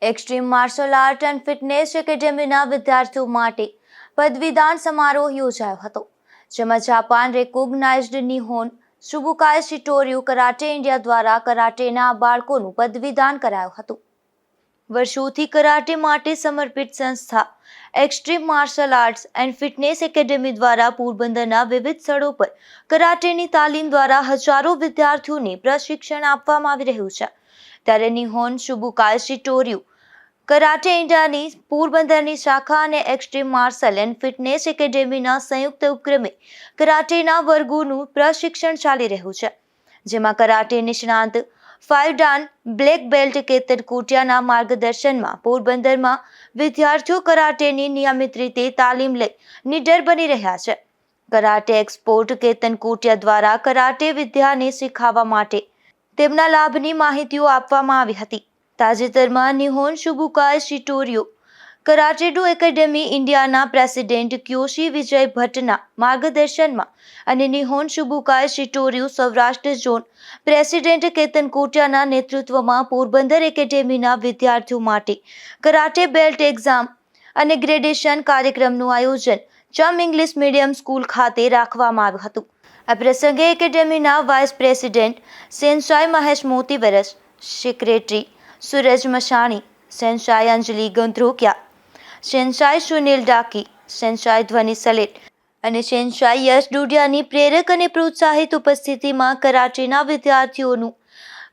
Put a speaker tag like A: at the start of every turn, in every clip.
A: Extreme martial art and fitness એકેડેમીના વિદ્યાર્થીઓ માટે પદવીદાન સમારોહ યોજાયો હતો, જેમાં Japan recognised Nihon Subukai Shitoryu karate India દ્વારા કરાટેના બાળકોનું પદવીદાન કરાયું હતું. વર્ષોથી કરાટે માટે સમર્પિત સંસ્થા extreme martial arts and fitness academy દ્વારા પોરબંદરના વિવિધ સ્થળો પર કરાટેની તાલીમ દ્વારા હજારો વિદ્યાર્થીઓને પ્રશિક્ષણ આપવામાં આવી રહ્યું છે. ત્યારે નિહોન સુબુકાઈ શિટોર્યુ કરાટે ઇન્ડિયાની પોરબંદરની શાખા અને એક્સ્ટ્રીમ માર્શલ એન્ડ ફિટનેસ એકેડેમીના સંયુક્ત ઉપક્રમે કરાટેના વર્ગોનું પ્રશિક્ષણ ચાલી રહ્યું છે, જેમાં કરાટે નિષ્ણાંત 5 દાન બ્લેક બેલ્ટ કેતન કોટિયાના માર્ગદર્શનમાં પોરબંદરમાં વિદ્યાર્થીઓ કરાટેની નિયમિત રીતે તાલીમ લઈ નિડર બની રહ્યા છે. કરાટે એક્સપોર્ટ કેતન કોટિયા દ્વારા કરાટે વિદ્યાને શીખવવા માટે તેમના લાભની માહિતીઓ આપવામાં આવી હતી. તાજેતરમાં Nihon Subukai Shitoryu karate do academy ઇન્ડિયાના પ્રેસિડેન્ટ ક્યોશી વિજય ભટ્ટના માર્ગદર્શનમાં અને Nihon Subukai Shitoryu Saurashtra zone president Ketan કોટિયાના નેતૃત્વમાં પોરબંદર એકેડેમીના વિદ્યાર્થીઓ માટે કરાટે બેલ્ટ એક્ઝામ અને ગ્રેડેશન કાર્યક્રમનું આયોજન ચમ ઇંગ્લિશ મીડિયમ સ્કૂલ ખાતે રાખવામાં આવ્યું હતું. આ પ્રસંગે એકેડેમીના vice president sensei Mahesh Motivaras, secretary Suraj Mashani, sensei Anjali Gandharokiya, sensei Sunil Daki, sensei Dhwani Salet અને સેન્સાઈ યશ ડુડિયાની પ્રેરક અને પ્રોત્સાહિત ઉપસ્થિતિમાં કરાટેના વિદ્યાર્થીઓનું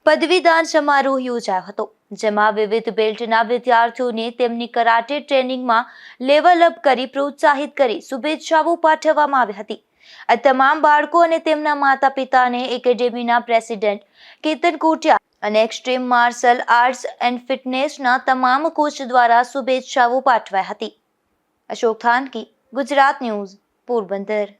A: પદવીદાન સમારોહ યોજાયો હતો, જેમાં વિવિધ બેલ્ટના વિદ્યાર્થીઓને તેમની કરાટે ટ્રેનિંગમાં લેવલ અપ કરી પ્રોત્સાહિત કરી શુભેચ્છાઓ પાઠવવામાં આવી હતી. આ તમામ બાળકો અને તેમના માતા પિતાને એકેડેમીના પ્રેસિડેન્ટ કેતન કોટિયા અને એક્સ્ટ્રીમ માર્શલ આર્ટ્સ એન્ડ ફિટનેસના તમામ કોચ દ્વારા શુભેચ્છાઓ પાઠવાઈ હતી. અશોક થાનકી, ગુજરાત ન્યૂઝ, પોરબંદર.